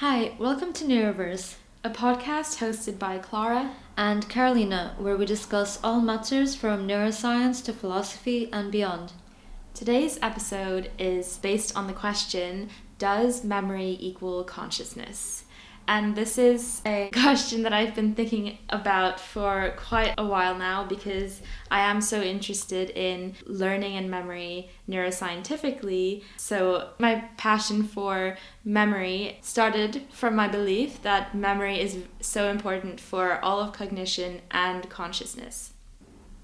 Hi, welcome to Neuroverse, A podcast hosted by Clara and Carolina, where we discuss all matters from neuroscience to philosophy and beyond. Today's episode is based on the question, does memory equal consciousness? And this is a question that I've been thinking about for quite a while now because I am so interested in learning and memory neuroscientifically. So my passion for memory started from my belief that memory is so important for all of cognition and consciousness.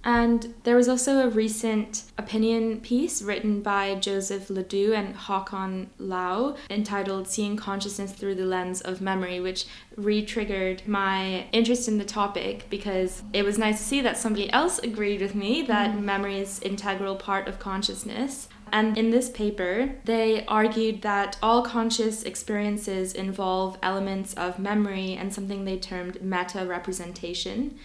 And there was also a recent opinion piece written by Joseph Ledoux and Håkon Lau entitled Seeing Consciousness Through the Lens of Memory, which re-triggered my interest in the topic because it was nice to see that somebody else agreed with me that memory is an integral part of consciousness. And in this paper, they argued that all conscious experiences involve elements of memory and something they termed meta-representation.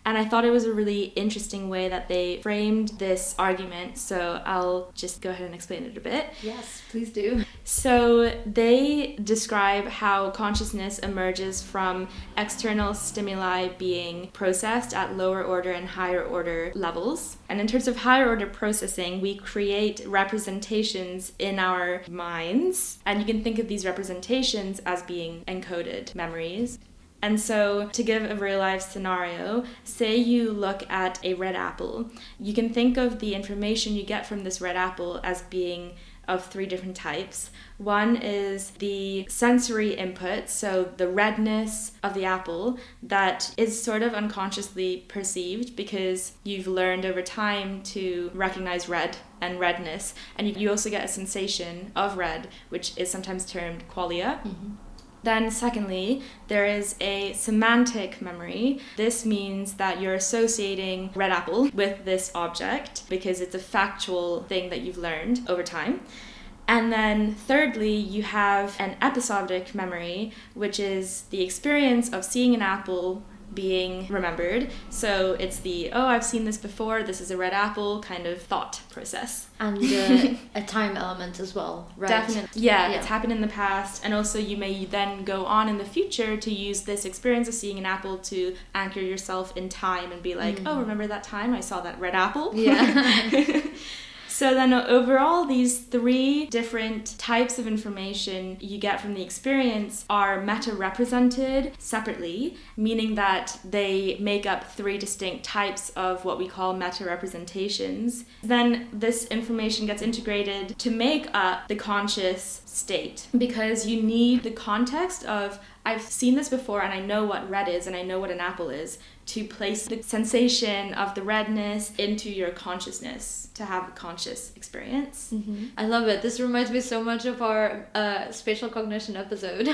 And I thought it was a really interesting way that they framed this argument, so I'll just go ahead and explain it a bit. Yes, please do. So they describe how consciousness emerges from external stimuli being processed at lower order and higher order levels. And in terms of higher order processing, we create representations in our minds, and you can think of these representations as being encoded memories. And so, to give a real-life scenario, say you look at a red apple. You can think of the information you get from this red apple as being of three different types. One is the sensory input, so the redness of the apple that is sort of unconsciously perceived because you've learned over time to recognize red and redness. And you also get a sensation of red, which is sometimes termed qualia. Then secondly, there is a semantic memory. This means that you're associating red apple with this object because it's a factual thing that you've learned over time. And then thirdly, you have an episodic memory, which is the experience of seeing an apple being remembered. So it's the, oh, I've seen this before, this is a red apple kind of thought process. And a time element as well, right? Definitely. Yeah, it's happened in the past. And also you may then go on in the future to use this experience of seeing an apple to anchor yourself in time and be like, oh, remember that time I saw that red apple? Yeah. So then overall, these three different types of information you get from the experience are meta-represented separately, meaning that they make up three distinct types of what we call meta-representations. Then this information gets integrated to make up the conscious state because you need the context of I've seen this before and I know what red is and I know what an apple is to place the sensation of the redness into your consciousness to have a conscious experience. I love it. This reminds me so much of our spatial cognition episode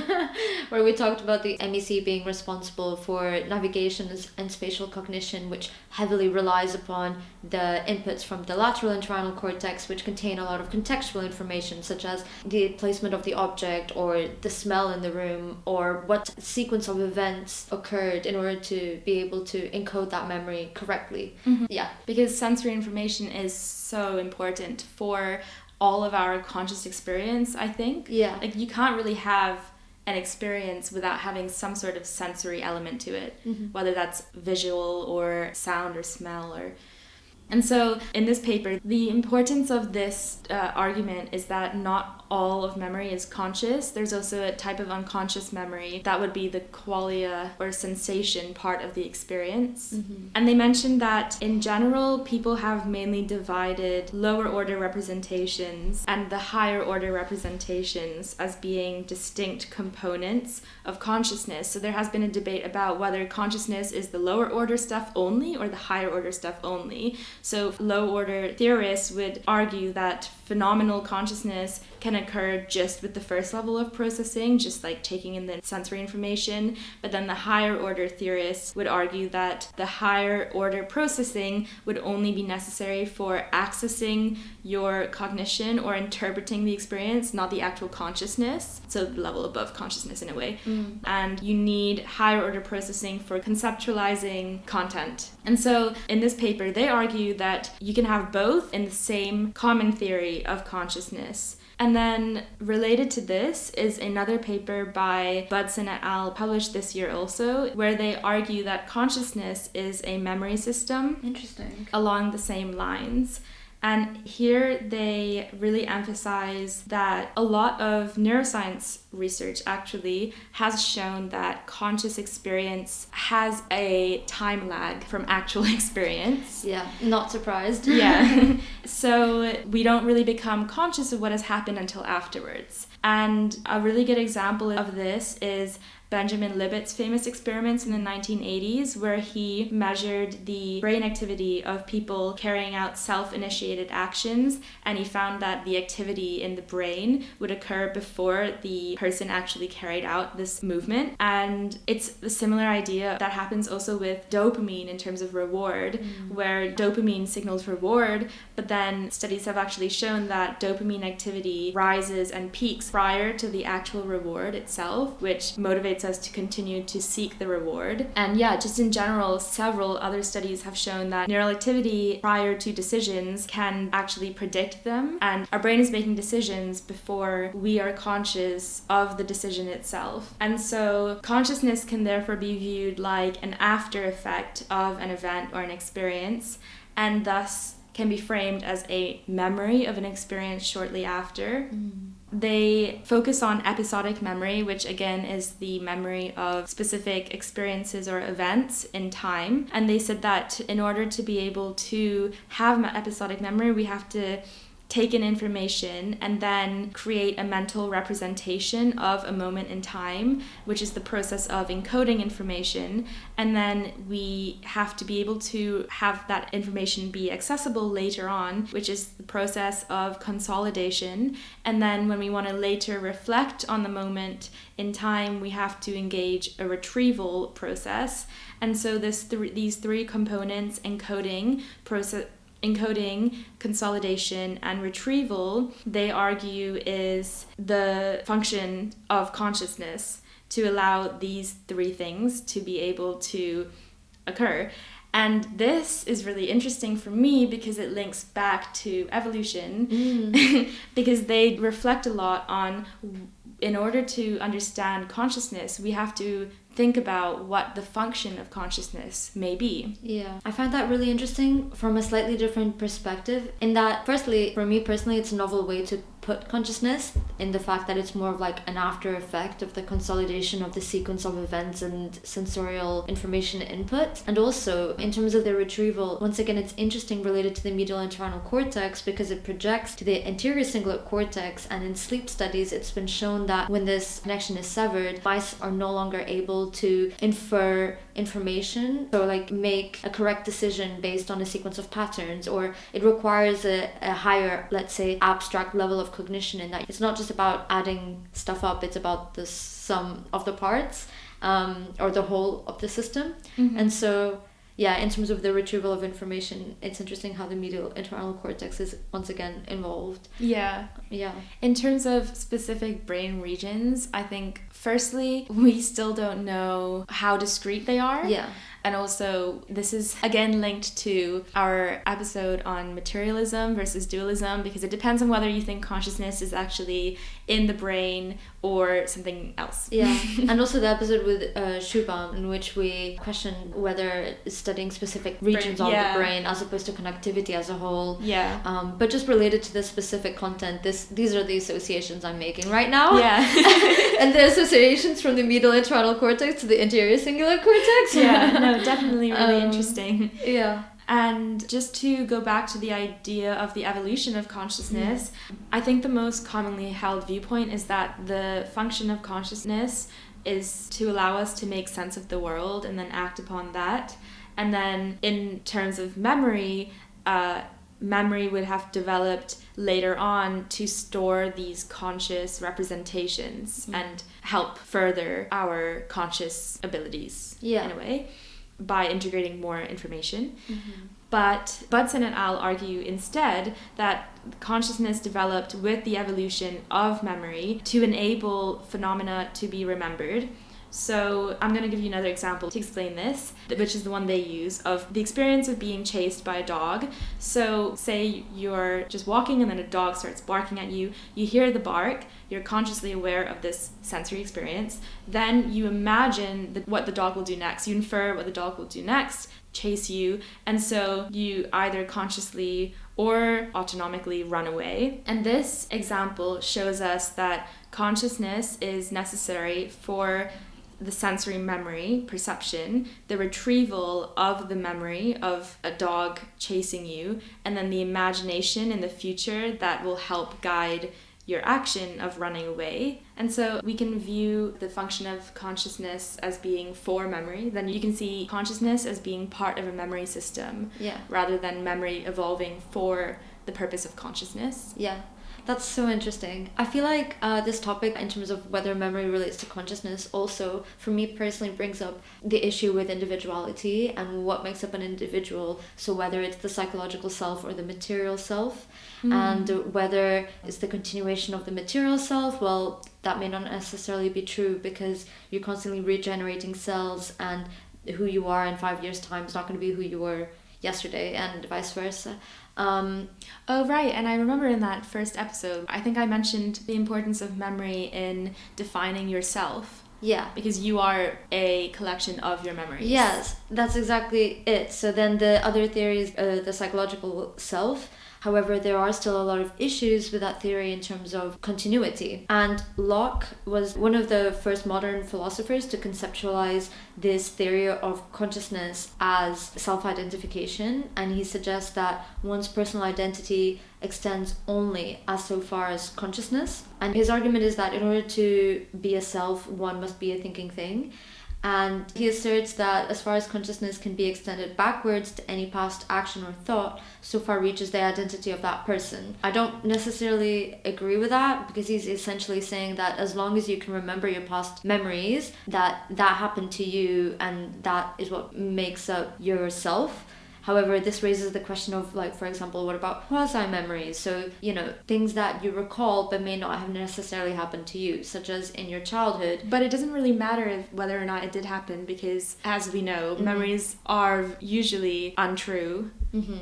where we talked about the MEC being responsible for navigation and spatial cognition, which heavily relies upon the inputs from the lateral and trianal cortex, which contain a lot of contextual information, such as the placement of the object or the smell in the room or what sequence of events occurred in order to be able to encode that memory correctly. Yeah. Because sensory information is so important for all of our conscious experience, I think. Yeah. Like you can't really have an experience without having some sort of sensory element to it, whether that's visual or sound or smell or... And so in this paper, the importance of this argument is that not all of memory is conscious. There's also a type of unconscious memory that would be the qualia or sensation part of the experience. And they mentioned that in general, people have mainly divided lower order representations and the higher order representations as being distinct components of consciousness. So there has been a debate about whether consciousness is the lower order stuff only or the higher order stuff only. So low order theorists would argue that phenomenal consciousness can occur just with the first level of processing, just like taking in the sensory information. But then the higher order theorists would argue that the higher order processing would only be necessary for accessing your cognition or interpreting the experience, not the actual consciousness. So the level above consciousness in a way. And you need higher order processing for conceptualizing content. And so in this paper, they argue that you can have both in the same common theory of consciousness. And then related to this is another paper by Budson et al. Published this year also, where they argue that consciousness is a memory system. Interesting. Along the same lines. And here they really emphasize that a lot of neuroscience research actually has shown that conscious experience has a time lag from actual experience. Yeah, not surprised. Yeah. So we don't really become conscious of what has happened until afterwards. And a really good example of this is Benjamin Libet's famous experiments in the 1980s, where he measured the brain activity of people carrying out self-initiated actions, and he found that the activity in the brain would occur before the person actually carried out this movement. And it's a similar idea that happens also with dopamine in terms of reward, where dopamine signals reward, but then studies have actually shown that dopamine activity rises and peaks prior to the actual reward itself, which motivates us to continue to seek the reward. And yeah, just in general, several other studies have shown that neural activity prior to decisions can actually predict them, and our brain is making decisions before we are conscious of the decision itself. And so consciousness can therefore be viewed like an after effect of an event or an experience, and thus can be framed as a memory of an experience shortly after. They focus on episodic memory, which again is the memory of specific experiences or events in time. And they said that in order to be able to have episodic memory, we have to take in information and then create a mental representation of a moment in time, which is the process of encoding information. And then we have to be able to have that information be accessible later on, which is the process of consolidation. And then when we want to later reflect on the moment in time, we have to engage a retrieval process. And so these three components, encoding, consolidation, and retrieval, they argue is the function of consciousness to allow these three things to be able to occur. And this is really interesting for me because it links back to evolution, because they reflect a lot on, in order to understand consciousness, we have to think about what the function of consciousness may be. Yeah, I find that really interesting from a slightly different perspective, in that, firstly, for me personally, it's a novel way to put consciousness, in the fact that it's more of like an after effect of the consolidation of the sequence of events and sensorial information input. And also, in terms of the retrieval, once again, it's interesting related to the medial internal cortex because it projects to the anterior cingulate cortex, and in sleep studies, it's been shown that when this connection is severed, mice are no longer able to infer information, so like make a correct decision based on a sequence of patterns, or it requires a higher, let's say, abstract level of cognition, in that it's not just about adding stuff up, it's about the sum of the parts, or the whole of the system. And so yeah, in terms of the retrieval of information, it's interesting how the medial internal cortex is once again involved. Yeah. In terms of specific brain regions, I think firstly, we still don't know how discrete they are. Yeah. And also, this is again linked to our episode on materialism versus dualism, because it depends on whether you think consciousness is actually in the brain or something else. Yeah, and also the episode with Shubham, in which we questioned whether studying specific regions of the brain as opposed to connectivity as a whole. Yeah. But just related to the specific content, these are the associations I'm making right now. Yeah. And the associations from the medial internal cortex to the anterior cingulate cortex. Yeah, no, definitely really interesting. Yeah. And just to go back to the idea of the evolution of consciousness, I think the most commonly held viewpoint is that the function of consciousness is to allow us to make sense of the world and then act upon that. And then in terms of memory, memory would have developed later on to store these conscious representations and help further our conscious abilities in a way, by integrating more information. But Budson et al. Argue instead that consciousness developed with the evolution of memory to enable phenomena to be remembered, So I'm going to give you another example to explain this, which is the one they use of the experience of being chased by a dog. So say you're just walking and then a dog starts barking at you. You hear the bark. You're consciously aware of this sensory experience. Then you imagine what the dog will do next. You infer what the dog will do next, chase you. And so you either consciously or autonomically run away. And this example shows us that consciousness is necessary for the sensory memory, perception, the retrieval of the memory of a dog chasing you, and then the imagination in the future that will help guide your action of running away. And so we can view the function of consciousness as being for memory. Then you can see consciousness as being part of a memory system, rather than memory evolving for the purpose of consciousness. Yeah. That's so interesting. I feel like this topic, in terms of whether memory relates to consciousness, also, for me personally, brings up the issue with individuality and what makes up an individual. So whether it's the psychological self or the material self, and whether it's the continuation of the material self, well, that may not necessarily be true, because you're constantly regenerating cells, and who you are in 5 years' time is not going to be who you were yesterday, and vice versa. Oh, right. And I remember in that first episode, I think I mentioned the importance of memory in defining yourself. Yeah. Because you are a collection of your memories. Yes, that's exactly it. So then the other theory is the psychological self. However, there are still a lot of issues with that theory in terms of continuity. And Locke was one of the first modern philosophers to conceptualize this theory of consciousness as self-identification. And he suggests that one's personal identity extends only as so far as consciousness. And his argument is that in order to be a self, one must be a thinking thing. And he asserts that as far as consciousness can be extended backwards to any past action or thought, so far reaches the identity of that person. I don't necessarily agree with that, because he's essentially saying that as long as you can remember your past memories, that happened to you, and that is what makes up yourself. However, this raises the question of, like, for example, what about quasi-memories? So, things that you recall but may not have necessarily happened to you, such as in your childhood. But it doesn't really matter whether or not it did happen, because, as we know, memories are usually untrue,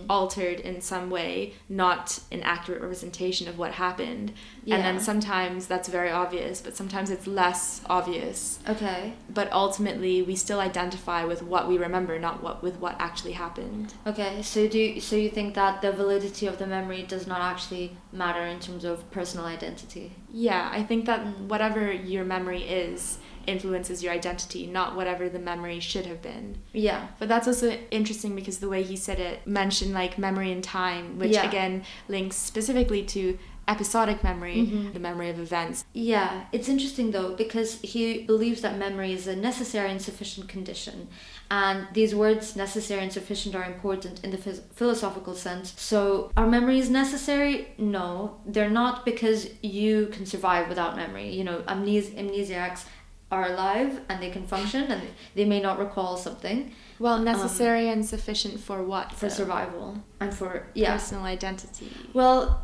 altered in some way, not an accurate representation of what happened. Yeah. And then sometimes that's very obvious, but sometimes it's less obvious. Okay. But ultimately, we still identify with what we remember, not with what actually happened. Okay, so you think that the validity of the memory does not actually matter in terms of personal identity? Yeah, I think that whatever your memory is influences your identity, not whatever the memory should have been. Yeah. But that's also interesting, because the way he said it mentioned like memory and time, which again links specifically to episodic memory, the memory of events. Yeah, it's interesting though, because he believes that memory is a necessary and sufficient condition. And these words, necessary and sufficient, are important in the philosophical sense. So are memories necessary? No, they're not, because you can survive without memory. Amnesiacs are alive and they can function, and they may not recall something. Well, necessary and sufficient for what? For survival and for personal identity. Well,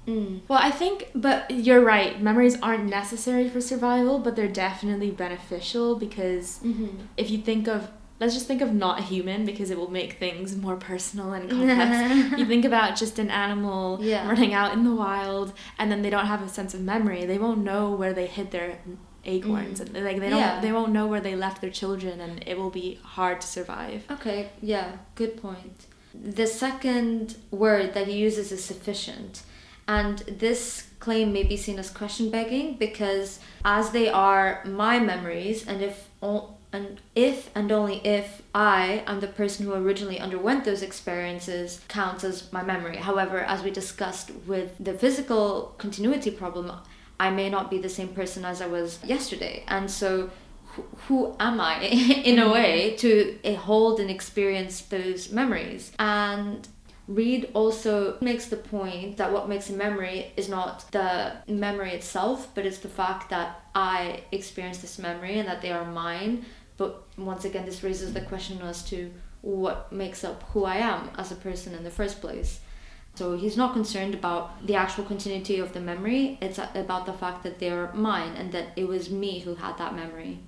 well, I think, but you're right. Memories aren't necessary for survival, but they're definitely beneficial, because if you think of, let's just think of not a human, because it will make things more personal and complex. You think about just an animal running out in the wild, and then they don't have a sense of memory. They won't know where they hid their acorns, and they won't know where they left their children, and it will be hard to survive. Okay, yeah, good point. The second word that he uses is sufficient, and this claim may be seen as question begging, because as they are my memories, and if and only if I am the person who originally underwent those experiences, counts as my memory. However, as we discussed with the physical continuity problem, I may not be the same person as I was yesterday. And so who am I, in a way, to hold and experience those memories? And Reed also makes the point that what makes a memory is not the memory itself, but it's the fact that I experience this memory and that they are mine. But once again, this raises the question as to what makes up who I am as a person in the first place. So he's not concerned about the actual continuity of the memory. It's about the fact that they're mine, and that it was me who had that memory.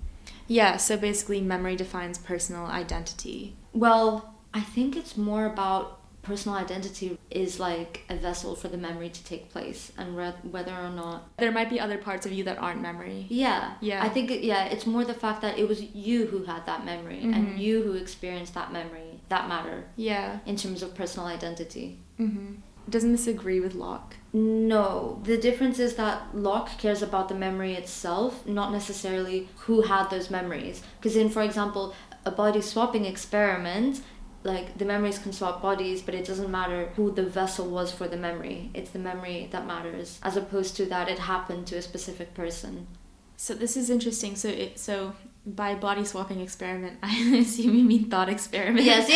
Yeah, so basically memory defines personal identity. Well, I think it's more about personal identity is like a vessel for the memory to take place, and whether or not there might be other parts of you that aren't memory. Yeah. Yeah. I think, it's more the fact that it was you who had that memory Mm-hmm. and you who experienced that memory, that matter. Yeah. In terms of personal identity. Mm-hmm. Doesn't this agree with Locke? No. The difference is that Locke cares about the memory itself, not necessarily who had those memories. Because in, for example, a body swapping experiment, like the memories can swap bodies, but it doesn't matter who the vessel was for the memory. It's the memory that matters, as opposed to that it happened to a specific person. So this is interesting. So by body swapping experiment, I assume you mean thought experiment. Yes.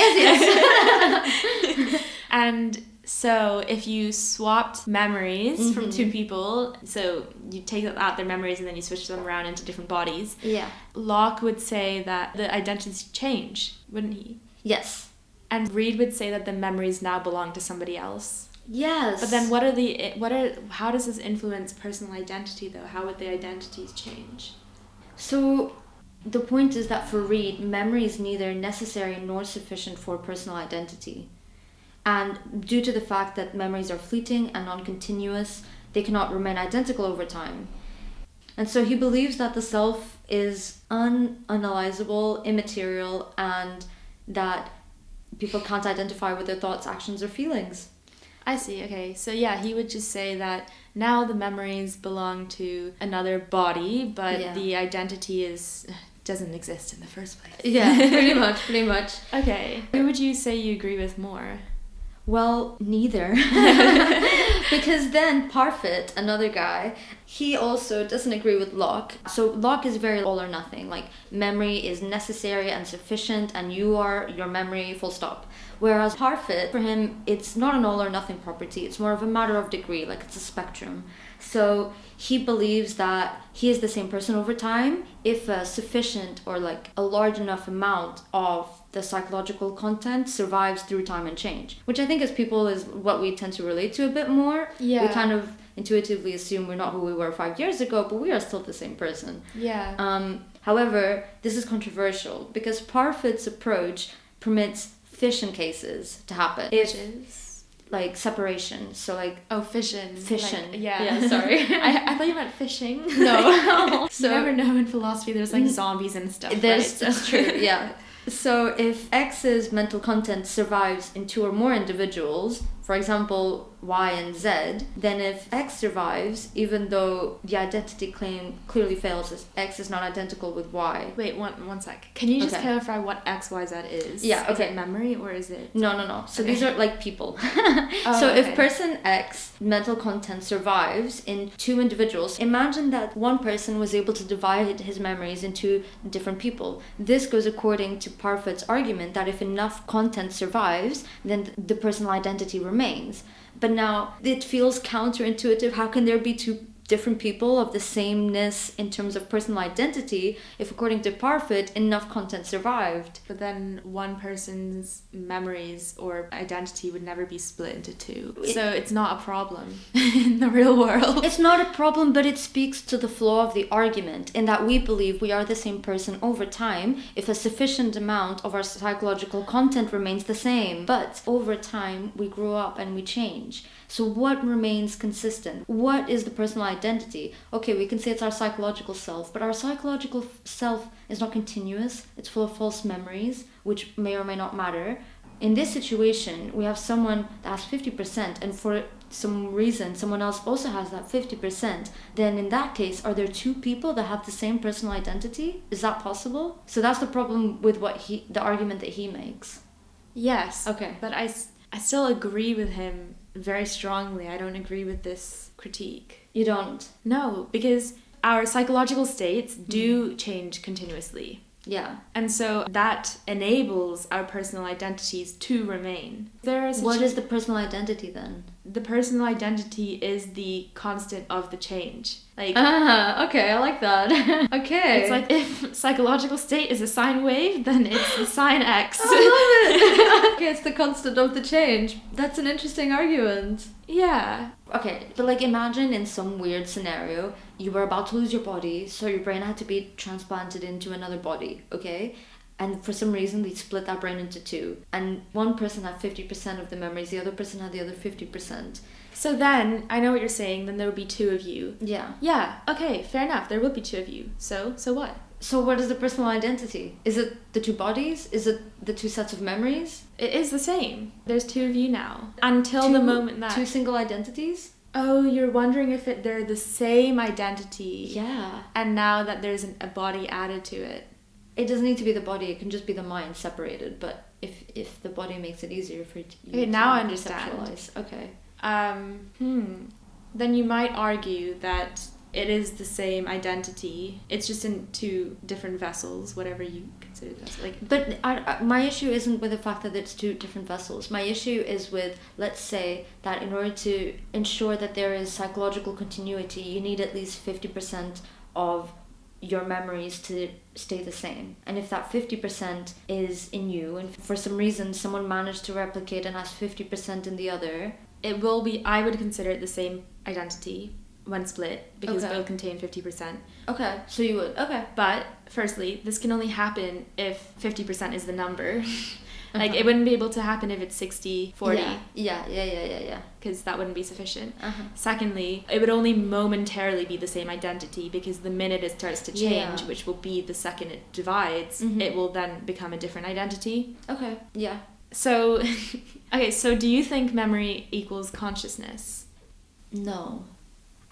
And so if you swapped memories from two people, so you take out their memories and then you switch them around into different bodies. Yeah. Locke would say that the identities change, wouldn't he? Yes. And Reed would say that the memories now belong to somebody else. Yes. But then how does this influence personal identity though? How would the identities change? So the point is that for Reed, memory is neither necessary nor sufficient for personal identity. And due to the fact that memories are fleeting and non-continuous, they cannot remain identical over time. And so he believes that the self is unanalyzable, immaterial, and that people can't identify with their thoughts, actions, or feelings. I see, okay. So yeah, he would just say that now the memories belong to another body, but the identity doesn't exist in the first place. Yeah, pretty much. Okay. Who would you say you agree with more? Well, neither. Because then Parfit, another guy, he also doesn't agree with Locke. So Locke is very all or nothing. Like, memory is necessary and sufficient, and you are your memory, full stop. Whereas Parfit, for him, it's not an all or nothing property. It's more of a matter of degree, like it's a spectrum. So he believes that he is the same person over time if a sufficient or like a large enough amount of the psychological content survives through time and change, which I think as people is what we tend to relate to a bit more. Yeah. We kind of intuitively assume we're not who we were 5 years ago, but we are still the same person. Yeah. However, this is controversial because Parfit's approach permits fission cases to happen. Which is? Like separation. So like... Oh, fission. Fission. Like, yeah. Yeah, sorry. I thought you meant fishing. No. So, you never know in philosophy there's like zombies and stuff, right? That's true, yeah. So if X's mental content survives in two or more individuals, for example, Y and Z, then if X survives, even though the identity claim clearly fails, as X is not identical with Y. Wait, one sec. Can you just clarify what X, Y, Z is? Yeah, okay. Is it memory or is it... No. So these are like people. So if person X mental content survives in two individuals, imagine that one person was able to divide his memories into different people. This goes according to Parfit's argument that if enough content survives, then the personal identity remains. But now it feels counterintuitive. How can there be two different people of the sameness in terms of personal identity if, according to Parfit, enough content survived? But then one person's memories or identity would never be split into two. So it's not a problem in the real world. It's not a problem, but it speaks to the flaw of the argument in that we believe we are the same person over time if a sufficient amount of our psychological content remains the same. But over time, we grow up and we change. So what remains consistent? What is the personal identity? Okay, we can say it's our psychological self, but our psychological self is not continuous. It's full of false memories, which may or may not matter. In this situation, we have someone that has 50%, and for some reason, someone else also has that 50%. Then in that case, are there two people that have the same personal identity? Is that possible? So that's the problem with the argument that he makes. Yes. Okay. But I still agree with him very strongly. I don't agree with this critique. You don't? No, because our psychological states do change continuously. Yeah. And so that enables our personal identities to remain. What is the personal identity then? The personal identity is the constant of the change. Like, okay, I like that. Okay. It's like if psychological state is a sine wave, then it's the sine X. I love it. Okay, it's the constant of the change. That's an interesting argument. Yeah. Okay, but like imagine in some weird scenario, you were about to lose your body, so your brain had to be transplanted into another body, okay? And for some reason, they split that brain into two. And one person had 50% of the memories, the other person had the other 50%. So then, I know what you're saying, then there would be two of you. Yeah. Yeah, okay, fair enough. There would be two of you. So what? So what is the personal identity? Is it the two bodies? Is it the two sets of memories? It is the same. There's two of you now. Until the moment that... Two single identities? Oh, you're wondering if they're the same identity. Yeah. And now that there's a body added to it. It doesn't need to be the body, it can just be the mind separated, but if the body makes it easier for you okay, to now I understand. conceptualize. Okay. Then you might argue that it is the same identity. It's just in two different vessels, whatever you consider the vessel. But my issue isn't with the fact that it's two different vessels. My issue is with, let's say, that in order to ensure that there is psychological continuity, you need at least 50% of your memories to stay the same. And if that 50% is in you, and for some reason someone managed to replicate and has 50% in the other, it will be, I would consider it the same identity when split, because Okay. both contain 50%. okay, so you would, okay. But firstly, this can only happen if 50% is the number. Like, it wouldn't be able to happen if it's 60-40. Yeah. Because that wouldn't be sufficient. Uh-huh. Secondly, it would only momentarily be the same identity, because the minute it starts to change, Yeah. which will be the second it divides, it will then become a different identity. Okay, yeah. So, okay, so do you think memory equals consciousness? No.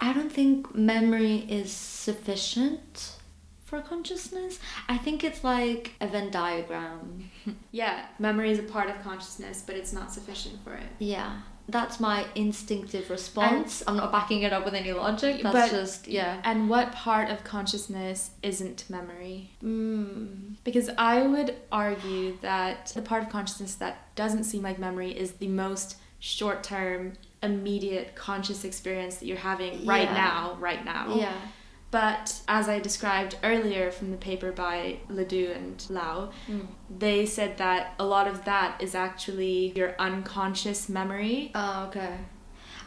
I don't think memory is sufficient for consciousness. I think it's like a Venn diagram. Yeah, memory is a part of consciousness, but it's not sufficient for it. Yeah. That's my instinctive response. I'm not backing it up with any logic. That's But- just, yeah. And what part of consciousness isn't memory? Because I would argue that the part of consciousness that doesn't seem like memory is the most short-term, immediate conscious experience that you're having right Yeah. now. Yeah. But as I described earlier from the paper by Ledoux and Lau, they said that a lot of that is actually your unconscious memory. Oh, okay.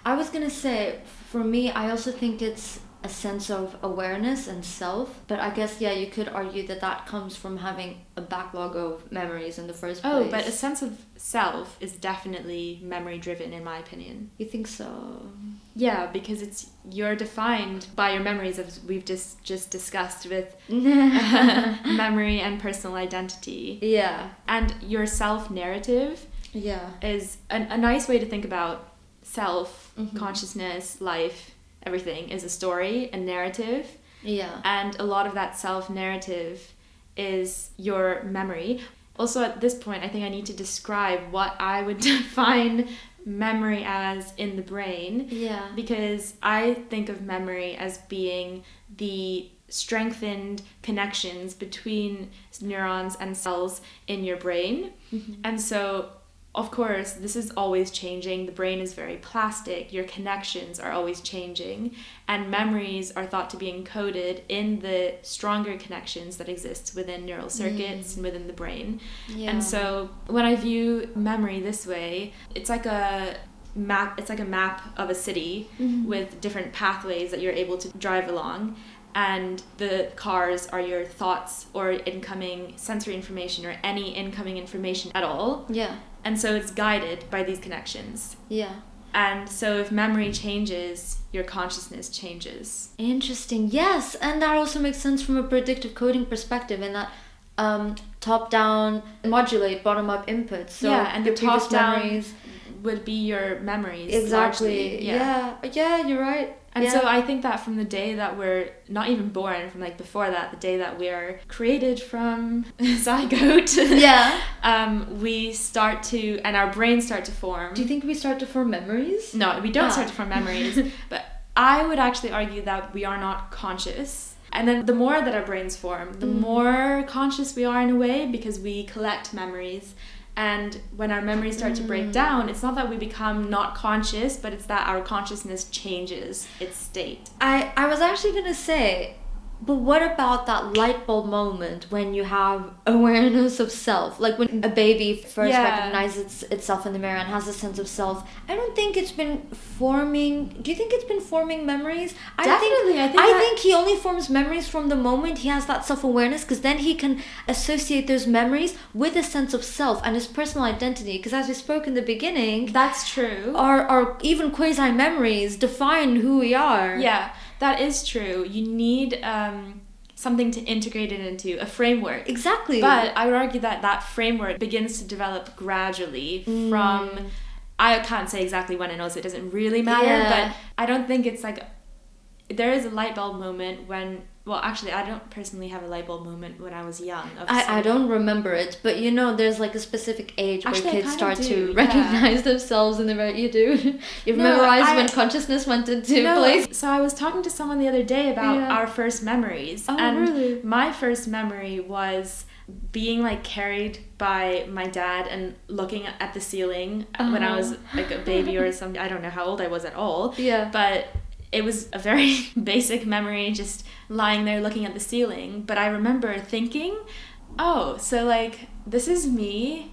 I was gonna say, for me, I also think it's a sense of awareness and self, but I guess, yeah, you could argue that that comes from having a backlog of memories in the first place. Oh, but a sense of self is definitely memory driven, in my opinion. You think so? Yeah, because you're defined by your memories, as we've just discussed with memory and personal identity. Yeah. And your self narrative Yeah. is a nice way to think about self, consciousness, life, everything is a story, a narrative. Yeah. And a lot of that self narrative is your memory. Also, at this point, I think I need to describe what I would define memory as in the brain. Yeah. Because I think of memory as being the strengthened connections between neurons and cells in your brain. And so, of course, this is always changing. The brain is very plastic. Your connections are always changing. And memories are thought to be encoded in the stronger connections that exist within neural circuits and within the brain. Yeah. And so when I view memory this way, it's like a map of a city with different pathways that you're able to drive along. And the cars are your thoughts or incoming sensory information or any incoming information at all. Yeah. And so it's guided by these connections. Yeah. And so if memory changes, your consciousness changes. Interesting. Yes, and that also makes sense from a predictive coding perspective in that top-down modulate bottom-up inputs. So yeah, and the your previous top-down memories would be your memories. exactly. Largely. Yeah, you're right. And yeah. so I think that from the day that we're not even born, from like before that, the day that we are created from zygote, we start to, and our brains start to form. Do you think we start to form memories? No, we don't start to form memories. But I would actually argue that we are not conscious. And then the more that our brains form, the more conscious we are in a way, because we collect memories. And when our memories start to break down, it's not that we become not conscious, but it's that our consciousness changes its state. I was actually going to say, But what about that light bulb moment when you have awareness of self? Like when a baby first recognizes itself in the mirror and has a sense of self. I don't think it's been forming... Do you think it's been forming memories? Definitely. I think he only forms memories from the moment he has that self-awareness, because then he can associate those memories with a sense of self and his personal identity. Because as we spoke in the beginning... That's true. Our even quasi-memories define who we are. Yeah. That is true. You need something to integrate it into, a framework. Exactly. But I would argue that that framework begins to develop gradually from... I can't say exactly when, and also it doesn't really matter, but I don't think it's like... There is a light bulb moment when... Well, actually, I don't personally have a light bulb moment when I was young. I don't remember it, but you know, there's like a specific age where kids start to recognize themselves in the mirror. You do? You've memorized when consciousness went into place? So I was talking to someone the other day about our first memories. Oh, and really? My first memory was being like carried by my dad and looking at the ceiling when I was like a baby or something. I don't know how old I was at all. Yeah. But it was a very basic memory, just lying there looking at the ceiling. But I remember thinking, oh, so like, this is me.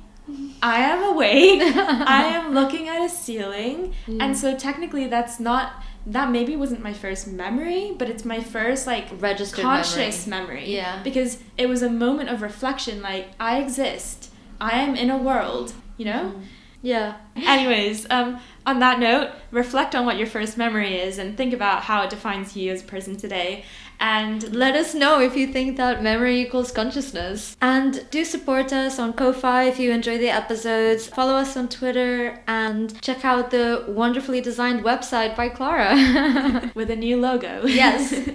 I am awake. I am looking at a ceiling. And so technically that maybe wasn't my first memory, but it's my first like registered conscious memory. Yeah. Because it was a moment of reflection, like, I exist. I am in a world, you know? Yeah. Anyways, on that note, reflect on what your first memory is and think about how it defines you as a person today. And let us know if you think that memory equals consciousness. And do support us on Ko-Fi if you enjoy the episodes. Follow us on Twitter and check out the wonderfully designed website by Clara. With a new logo. Yes.